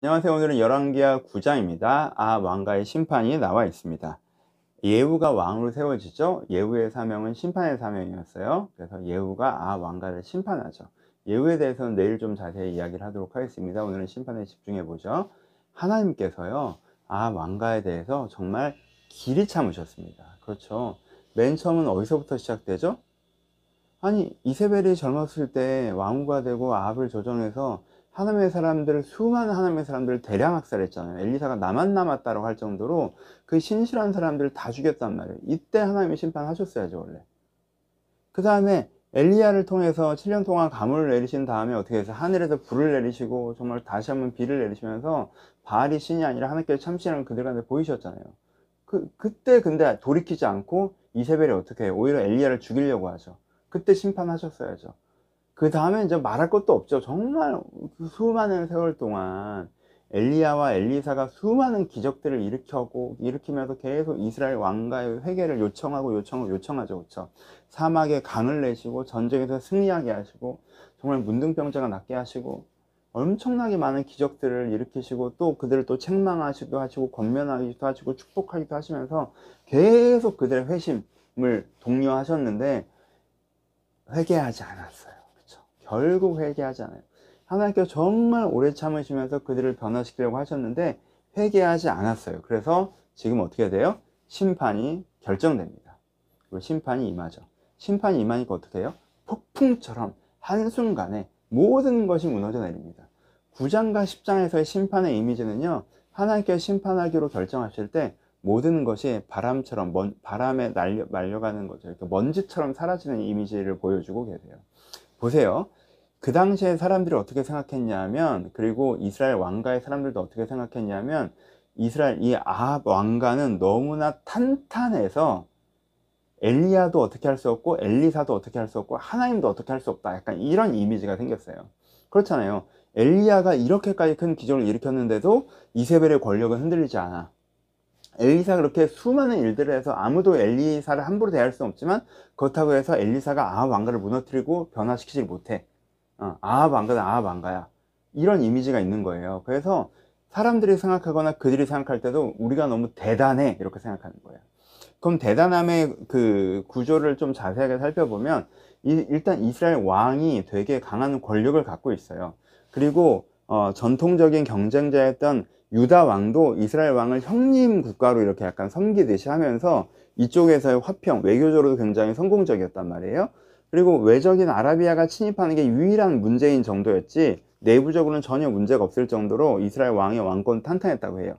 안녕하세요. 오늘은 열왕기하 9장입니다. 왕가의 심판이 나와 있습니다. 예후가 왕으로 세워지죠. 예후의 사명은 심판의 사명이었어요. 그래서 예후가 왕가를 심판하죠. 예후에 대해서는 내일 좀 자세히 이야기를 하도록 하겠습니다. 오늘은 심판에 집중해 보죠. 하나님께서요, 왕가에 대해서 정말 길이 참으셨습니다. 그렇죠. 맨 처음은 어디서부터 시작되죠? 아니, 이세벨이 젊었을 때 왕후가 되고 아합을 조정해서 하나님의 사람들을, 수많은 하나님의 사람들을 대량 학살했잖아요. 엘리사가 나만 남았다고 할 정도로 그 신실한 사람들을 다 죽였단 말이에요. 이때 하나님이 심판하셨어야죠, 원래. 그 다음에 엘리야를 통해서 7년 동안 가물을 내리신 다음에 어떻게 해서 하늘에서 불을 내리시고 정말 다시 한번 비를 내리시면서 바알이 신이 아니라 하나님께서 참신한 그들한테 보이셨잖아요. 그때 근데 돌이키지 않고 이세벨이 어떻게 해요? 오히려 엘리야를 죽이려고 하죠. 그때 심판하셨어야죠. 그 다음에 이제 말할 것도 없죠. 정말 수많은 세월 동안 엘리야와 엘리사가 수많은 기적들을 일으키면서 계속 이스라엘 왕가의 회개를 요청하죠. 그렇죠? 사막에 강을 내시고 전쟁에서 승리하게 하시고 정말 문둥병자가 낫게 하시고 엄청나게 많은 기적들을 일으키시고 또 그들을 또 책망하시기도 하시고 권면하기도 하시고 축복하기도 하시면서 계속 그들의 회심을 독려하셨는데 회개하지 않았어요. 그렇죠? 결국 회개하지 않아요. 하나님께서 정말 오래 참으시면서 그들을 변화시키려고 하셨는데 회개하지 않았어요. 그래서 지금 어떻게 돼요? 심판이 결정됩니다. 그리고 심판이 임하죠. 심판이 임하니까 어떻게 해요? 폭풍처럼 한순간에 모든 것이 무너져 내립니다. 9장과 10장에서의 심판의 이미지는요, 하나님께서 심판하기로 결정하실 때 모든 것이 바람처럼 바람에 날려가는 거죠. 이렇게 먼지처럼 사라지는 이미지를 보여주고 계세요. 보세요. 그 당시에 사람들이 어떻게 생각했냐면, 그리고 이스라엘 왕가의 사람들도 어떻게 생각했냐면, 이스라엘 이 아합 왕가는 너무나 탄탄해서 엘리야도 어떻게 할 수 없고 엘리사도 어떻게 할 수 없고 하나님도 어떻게 할 수 없다, 약간 이런 이미지가 생겼어요. 그렇잖아요. 엘리야가 이렇게까지 큰 기적을 일으켰는데도 이세벨의 권력은 흔들리지 않아. 엘리사가 그렇게 수많은 일들을 해서 아무도 엘리사를 함부로 대할 수는 없지만, 그렇다고 해서 엘리사가 아합 왕가를 무너뜨리고 변화시키지 못해. 아합 왕가는 아합 왕가야, 이런 이미지가 있는 거예요. 그래서 사람들이 생각하거나 그들이 생각할 때도 우리가 너무 대단해, 이렇게 생각하는 거예요. 그럼 대단함의 그 구조를 좀 자세하게 살펴보면, 일단 이스라엘 왕이 되게 강한 권력을 갖고 있어요. 그리고 전통적인 경쟁자였던 유다 왕도 이스라엘 왕을 형님 국가로 이렇게 약간 섬기듯이 하면서 이쪽에서의 화평, 외교적으로도 굉장히 성공적이었단 말이에요. 그리고 외적인 아라비아가 침입하는 게 유일한 문제인 정도였지 내부적으로는 전혀 문제가 없을 정도로 이스라엘 왕의 왕권 탄탄했다고 해요.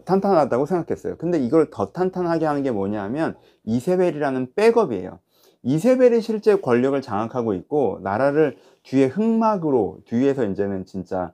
탄탄하다고 생각했어요. 근데 이걸 더 탄탄하게 하는 게 뭐냐면 이세벨이라는 백업이에요. 이세벨이 실제 권력을 장악하고 있고 나라를 뒤에 흑막으로, 뒤에서 이제는 진짜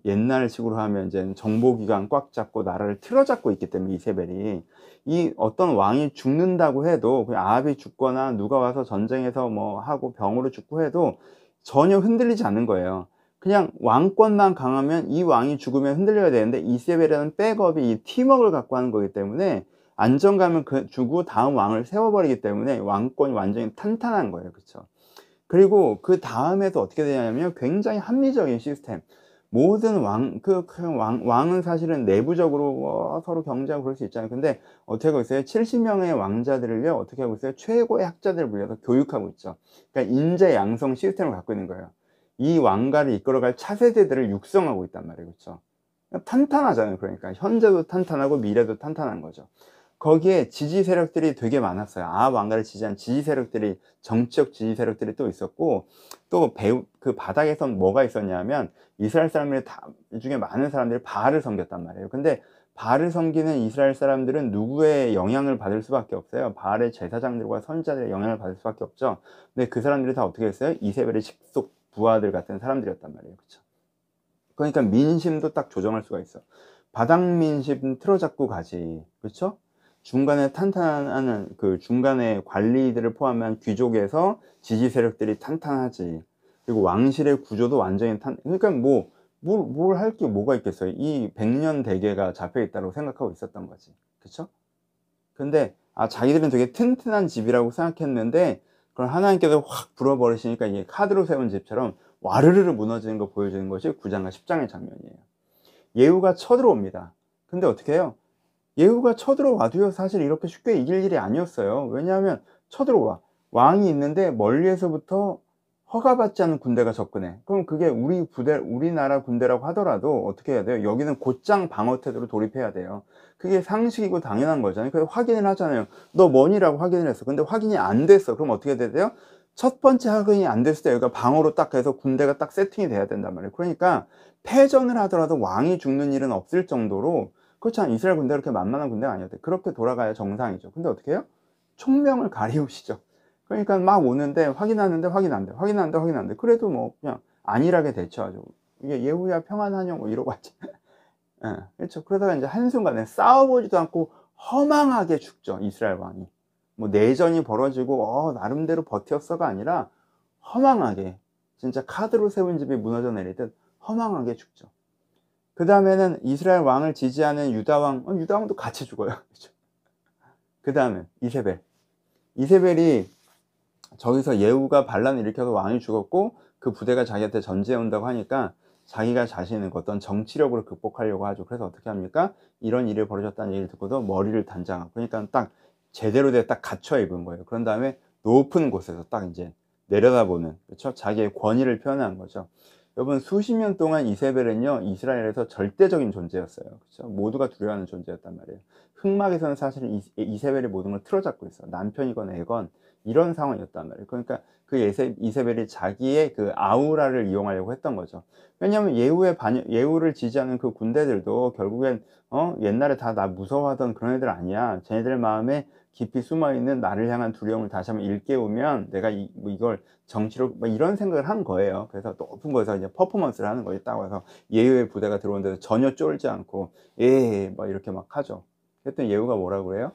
옛날식으로 하면 이제 정보기관 꽉 잡고 나라를 틀어잡고 있기 때문에, 이세벨이 이 어떤 왕이 죽는다고 해도, 아합이 죽거나 누가 와서 전쟁에서 뭐 하고 병으로 죽고 해도 전혀 흔들리지 않는 거예요. 그냥 왕권만 강하면 이 왕이 죽으면 흔들려야 되는데, 이세벨이라는 백업이 이 팀워크를 갖고 하는 거기 때문에 안정감을 주고 다음 왕을 세워버리기 때문에 왕권이 완전히 탄탄한 거예요. 그렇죠? 그리고 그 다음에도 어떻게 되냐면 굉장히 합리적인 시스템. 모든 왕은 사실은 내부적으로 서로 경쟁하고 그럴 수 있잖아요. 근데 어떻게 하고 있어요? 70명의 왕자들을요, 어떻게 하고 있어요? 최고의 학자들을 불려서 교육하고 있죠. 그러니까 인재 양성 시스템을 갖고 있는 거예요. 이 왕가를 이끌어갈 차세대들을 육성하고 있단 말이에요. 그렇죠? 탄탄하잖아요. 그러니까 현재도 탄탄하고 미래도 탄탄한 거죠. 거기에 지지 세력들이 되게 많았어요. 아합 왕가를 지지한 지지 세력들이, 정치적 지지 세력들이 또 있었고, 또 그 바닥에선 뭐가 있었냐면 이스라엘 사람들 중에 많은 사람들이 바알을 섬겼단 말이에요. 근데 바알을 섬기는 이스라엘 사람들은 누구의 영향을 받을 수밖에 없어요? 바알의 제사장들과 선지자들의 영향을 받을 수밖에 없죠. 근데 그 사람들이 다 어떻게 했어요? 이세벨의 직속 부하들 같은 사람들이었단 말이에요. 그렇죠? 그러니까 민심도 딱 조정할 수가 있어. 바닥 민심 틀어잡고 가지. 그렇죠? 중간에 탄탄한 그 중간에 관리들을 포함한 귀족에서 지지 세력들이 탄탄하지. 그리고 왕실의 구조도 완전히 그러니까 뭘 할 게 뭐가 있겠어요. 이 100년 대계가 잡혀 있다고 생각하고 있었던 거지. 그렇죠? 근데 자기들은 되게 튼튼한 집이라고 생각했는데, 그걸 하나님께서 확 불어버리시니까 이게 카드로 세운 집처럼 와르르르 무너지는 거 보여주는 것이 9장과 10장의 장면이에요. 예후가 쳐들어옵니다. 근데 어떻게 해요? 예후가 쳐들어와도요 사실 이렇게 쉽게 이길 일이 아니었어요. 왜냐하면 쳐들어와 왕이 있는데 멀리에서부터 허가받지 않은 군대가 접근해. 그럼 그게 우리나라 군대라고 하더라도 어떻게 해야 돼요? 여기는 곧장 방어 태도로 돌입해야 돼요. 그게 상식이고 당연한 거잖아요. 그래서 확인을 하잖아요. 너 뭐니라고 확인을 했어. 근데 확인이 안 됐어. 그럼 어떻게 돼야 돼요? 첫 번째 확인이 안 됐을 때 여기가 방어로 딱 해서 군대가 딱 세팅이 돼야 된단 말이에요. 그러니까 패전을 하더라도 왕이 죽는 일은 없을 정도로, 그렇잖아요. 이스라엘 군대가 그렇게 만만한 군대가 아니었대. 그렇게 돌아가야 정상이죠. 근데 어떻게 해요? 총명을 가리우시죠. 그러니까 막 오는데 확인하는데 확인 안 돼. 확인하는데 확인 안 돼. 그래도 뭐 그냥 안일하게 대처하죠. 이게 예후야 평안하냐 뭐 이러고 왔지. 예, 그렇죠. 그러다가 이제 한순간에 싸워보지도 않고 허망하게 죽죠. 이스라엘 왕이. 뭐 내전이 벌어지고 나름대로 버텼어가 아니라 허망하게, 진짜 카드로 세운 집이 무너져 내리듯 허망하게 죽죠. 그 다음에는 이스라엘 왕을 지지하는 유다왕도 같이 죽어요. 그렇죠? 그 다음에 이세벨이 저기서 예후가 반란을 일으켜서 왕이 죽었고 그 부대가 자기한테 전제해 온다고 하니까 자기가 자신은 어떤 정치력으로 극복하려고 하죠. 그래서 어떻게 합니까? 이런 일이 벌어졌다는 얘기를 듣고도 머리를 단장하고, 그러니까 딱 제대로 딱 갖춰 입은 거예요. 그런 다음에 높은 곳에서 딱 이제 내려다보는, 그렇죠? 자기의 권위를 표현한 거죠. 여러분, 수십 년 동안 이세벨은요 이스라엘에서 절대적인 존재였어요. 그렇죠? 모두가 두려워하는 존재였단 말이에요. 흑막에서는 사실 이세벨이 모든 걸 틀어잡고 있어. 남편이건 애건 이런 상황이었단 말이에요. 그러니까 그 이세벨이 자기의 그 아우라를 이용하려고 했던 거죠. 왜냐하면 예후를 지지하는 그 군대들도 결국엔 옛날에 다 나 무서워하던 그런 애들 아니야. 쟤네들 마음에 깊이 숨어있는 나를 향한 두려움을 다시 한번 일깨우면 내가 뭐 이걸 정치로 뭐 이런 생각을 한 거예요. 그래서 높은 곳에서 이제 퍼포먼스를 하는 거예요. 딱 와서 예후의 부대가 들어오는데도 전혀 쫄지 않고 막 이렇게 막 하죠. 그랬더니 예후가 뭐라고 해요?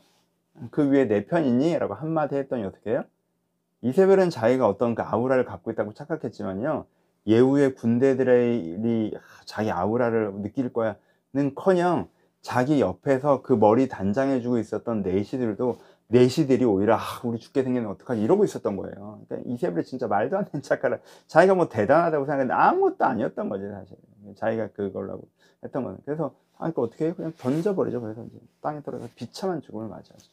그 위에 내 편이니? 라고 한마디 했더니 어떻게 해요? 이세벨은 자기가 어떤 그 아우라를 갖고 있다고 착각했지만요, 예후의 군대들이 자기 아우라를 느낄 거야는 커녕 자기 옆에서 그 머리 단장해주고 있었던 내시들이 오히려 우리 죽게 생겼네 어떡하지 이러고 있었던 거예요. 그러니까 이세벨이 진짜 말도 안 되는 착각을, 자기가 뭐 대단하다고 생각했는데 아무것도 아니었던 거지 사실. 자기가 그걸로 했던 거는. 그래서 그러니까 어떻게 해요? 그냥 던져버리죠. 그래서 이제 땅에 떨어져서 비참한 죽음을 맞이하죠.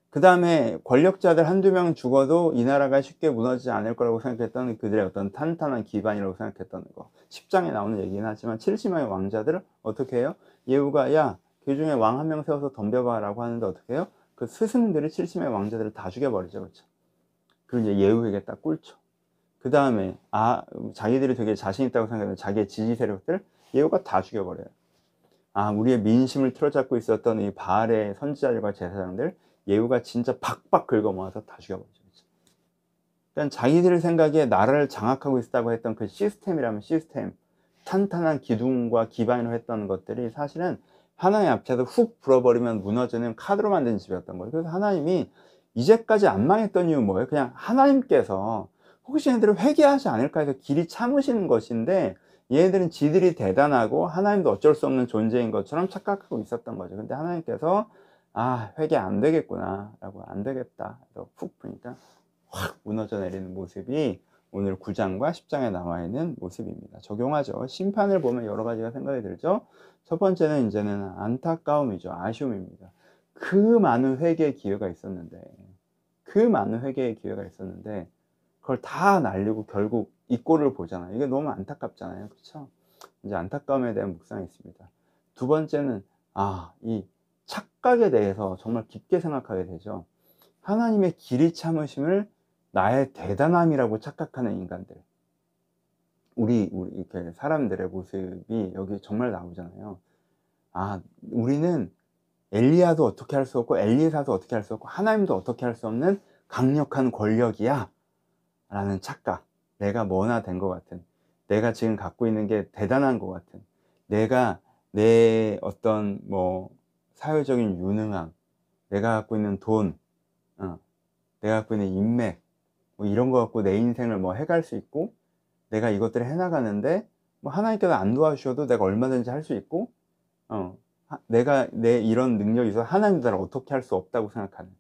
그 다음에 권력자들 한두 명 죽어도 이 나라가 쉽게 무너지지 않을 거라고 생각했던 그들의 어떤 탄탄한 기반이라고 생각했던 거. 10장에 나오는 얘기긴 하지만 70명의 왕자들을 어떻게 해요? 예후가 그 중에 왕 한 명 세워서 덤벼봐 라고 하는데 어떻게 해요? 그 스승들이 70명의 왕자들을 다 죽여버리죠. 그렇죠? 그리고 이제 예후에게 딱 꿇죠. 그 다음에 자기들이 되게 자신 있다고 생각하는 자기의 지지 세력들 예후가 다 죽여버려요. 우리의 민심을 틀어잡고 있었던 이 바알의 선지자들과 제사장들 예후가 진짜 박박 긁어 모아서 다 죽여버리죠. 그러니까 자기들 생각에 나라를 장악하고 있다고 했던 그 시스템이라면 시스템, 탄탄한 기둥과 기반으로 했던 것들이 사실은 하나님 앞에서 훅 불어버리면 무너지는 카드로 만든 집이었던 거예요. 그래서 하나님이 이제까지 안 망했던 이유는 뭐예요? 그냥 하나님께서 혹시 얘네들을 회개하지 않을까 해서 길이 참으시는 것인데, 얘네들은 지들이 대단하고 하나님도 어쩔 수 없는 존재인 것처럼 착각하고 있었던 거죠. 근데 하나님께서 회개 안 되겠구나 라고, 안 되겠다 그래서 훅 푸니까 확 무너져 내리는 모습이 오늘 9장과 10장에 나와 있는 모습입니다. 적용하죠. 심판을 보면 여러 가지가 생각이 들죠. 첫 번째는 이제는 안타까움이죠. 아쉬움입니다. 그 많은 회개의 기회가 있었는데 그걸 다 날리고 결국 이 꼴을 보잖아요. 이게 너무 안타깝잖아요. 그렇죠? 이제 안타까움에 대한 묵상이 있습니다. 두 번째는 이 착각에 대해서 정말 깊게 생각하게 되죠. 하나님의 길이 참으심을 나의 대단함이라고 착각하는 인간들, 우리 이렇게 사람들의 모습이 여기 정말 나오잖아요. 우리는 엘리야도 어떻게 할 수 없고 엘리사도 어떻게 할 수 없고 하나님도 어떻게 할 수 없는 강력한 권력이야 라는 착각, 내가 뭐나 된 것 같은, 내가 지금 갖고 있는 게 대단한 것 같은, 내가 내 어떤 뭐 사회적인 유능함, 내가 갖고 있는 돈, 내가 갖고 있는 인맥, 뭐 이런 거 갖고 내 인생을 뭐 해갈 수 있고, 내가 이것들을 해나가는데 뭐 하나님께서 안 도와주셔도 내가 얼마든지 할 수 있고, 내가 내 이런 능력이 있어서 하나님도 나를 어떻게 할 수 없다고 생각하는,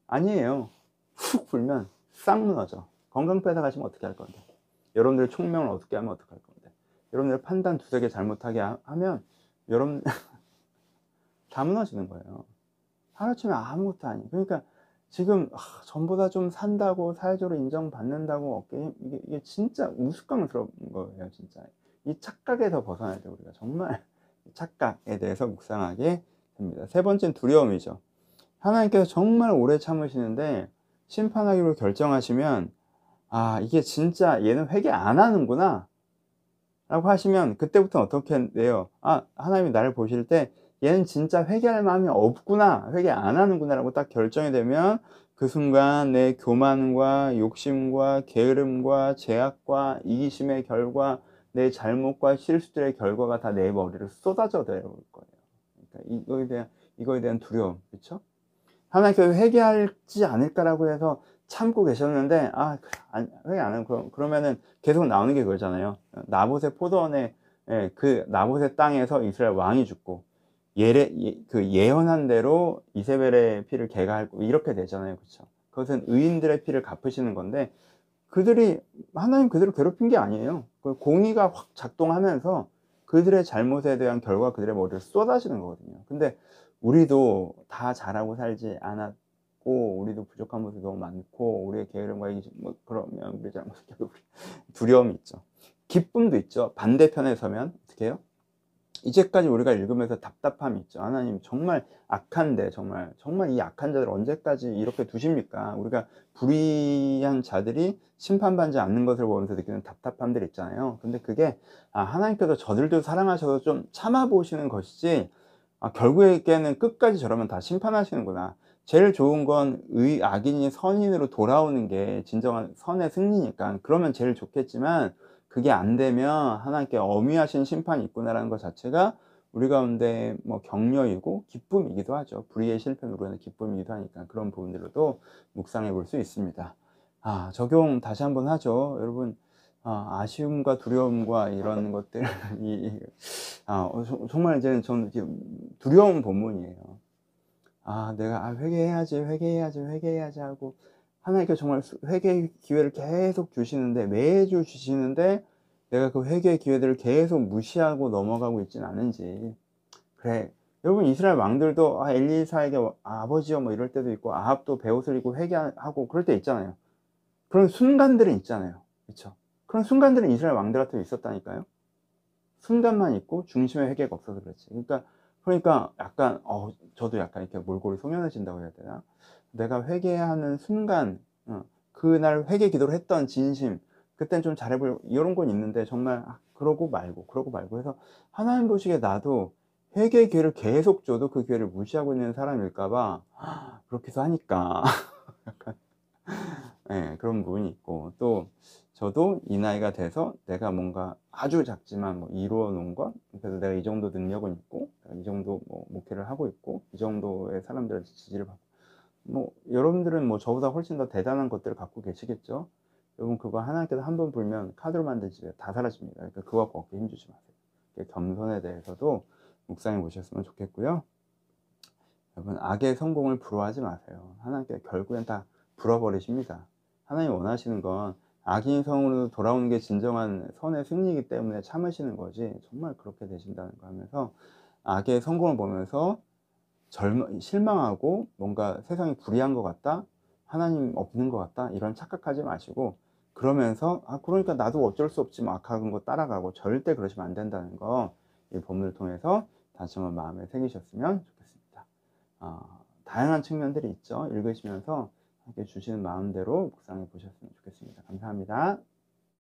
아니에요. 훅 불면 싹 무너져. 건강 뺏어가시면 어떻게 할 건데? 여러분들 총명을 어떻게 하면 어떻게 할 건데? 여러분들 판단 두세 개 잘못하게 하면 여러분 다 무너지는 거예요. 하루아침에 아무것도 아니에요. 그러니까 지금 전보다 좀 산다고 사회적으로 인정받는다고 이게 진짜 우스꽝스러운 거예요. 진짜 이 착각에서 벗어나야 돼요. 우리가 정말 착각에 대해서 묵상하게 됩니다. 세 번째는 두려움이죠. 하나님께서 정말 오래 참으시는데 심판하기로 결정하시면 이게 진짜 얘는 회개 안 하는구나 라고 하시면 그때부터 어떻게 돼요? 하나님이 나를 보실 때 얘는 진짜 회개할 마음이 없구나, 회개 안 하는구나 라고 딱 결정이 되면 그 순간 내 교만과 욕심과 게으름과 죄악과 이기심의 결과, 내 잘못과 실수들의 결과가 다 내 머리를 쏟아져 내려올 거예요. 그러니까 이거에 대한 두려움, 그렇죠? 하나님께서 회개하지 않을까라고 해서 참고 계셨는데 회개 안 하면 그러면은 계속 나오는 게 그거잖아요. 나봇의 포도원에 그 나봇의 땅에서 이스라엘 왕이 죽고 그 예언한 대로 이세벨의 피를 걔가 고 이렇게 되잖아요. 그렇죠? 그것은 의인들의 피를 갚으시는 건데 그들이 하나님 그대로 괴롭힌 게 아니에요. 그 공의가 확 작동하면서 그들의 잘못에 대한 결과 그들의 머리를 쏟아지는 거거든요. 근데 우리도 다 잘하고 살지 않았고 우리도 부족한 모습이 너무 많고 우리의 게으름과 이기심 그러면 우리 잘못 두려움이 있죠. 기쁨도 있죠. 반대편에 서면 어떻게 해요? 이제까지 우리가 읽으면서 답답함이 있죠. 하나님 정말 악한데 정말 이 악한 자들 언제까지 이렇게 두십니까? 우리가 불의한 자들이 심판받지 않는 것을 보면서 느끼는 답답함들 있잖아요. 근데 그게 하나님께서 저들도 사랑하셔서 좀 참아보시는 것이지 결국에는 끝까지 저러면 다 심판하시는구나. 제일 좋은 건 악인이 선인으로 돌아오는 게 진정한 선의 승리니까 그러면 제일 좋겠지만 그게 안 되면 하나님께 엄위하신 심판이 있구나라는 것 자체가 우리 가운데 격려이고 기쁨이기도 하죠. 불의의 실패는 우리는 기쁨이기도 하니까 그런 부분들로도 묵상해 볼 수 있습니다. 적용 다시 한번 하죠. 여러분 아쉬움과 두려움과 이런 것들 정말 이제 저는 두려운 본문이에요. 내가 회개해야지 하고 하나님께 정말 회개의 기회를 계속 주시는데 매주 주시는데 내가 그 회개의 기회들을 계속 무시하고 넘어가고 있지는 않은지. 그래 여러분 이스라엘 왕들도 엘리사에게 아버지여 이럴 때도 있고 아합도 베옷을 입고 회개하고 그럴 때 있잖아요. 그런 순간들은 있잖아요. 그렇죠? 그런 순간들은 이스라엘 왕들한테 있었다니까요. 순간만 있고 중심에 회개가 없어서 그렇지. 그러니까 약간 저도 약간 이렇게 몰골이 소면해진다고 해야 되나? 내가 회개하는 순간 그날 회개 기도를 했던 진심 그땐 좀 잘해보려고 이런 건 있는데 정말 그러고 말고 해서 하나님 보시기에 나도 회개의 기회를 계속 줘도 그 기회를 무시하고 있는 사람일까 봐 그렇게도 하니까 약간 그런 부분이 있고 또 저도 이 나이가 돼서 내가 뭔가 아주 작지만 이루어 놓은 것 그래서 내가 이 정도 능력은 있고 이 정도 목회를 하고 있고 이 정도의 사람들의 지지를 받고 여러분들은 저보다 훨씬 더 대단한 것들을 갖고 계시겠죠. 여러분 그거 하나님께서 한 번 불면 카드로 만든 집에 다 사라집니다. 그러니까 그거 갖고 어깨 힘주지 마세요. 겸손에 대해서도 묵상해 보셨으면 좋겠고요. 여러분 악의 성공을 부러워하지 마세요. 하나님께 결국엔 다 불어버리십니다. 하나님 원하시는 건 악인 성으로 돌아오는 게 진정한 선의 승리이기 때문에 참으시는 거지 정말 그렇게 되신다는 거 하면서 악의 성공을 보면서 실망하고 뭔가 세상이 불의한 것 같다 하나님 없는 것 같다 이런 착각하지 마시고 그러면서 그러니까 나도 어쩔 수 없지 악한 거 따라가고 절대 그러시면 안 된다는 거 이 본문을 통해서 다시 한번 마음에 새기셨으면 좋겠습니다. 다양한 측면들이 있죠. 읽으시면서 함께 주시는 마음대로 묵상해 보셨으면 좋겠습니다. 감사합니다.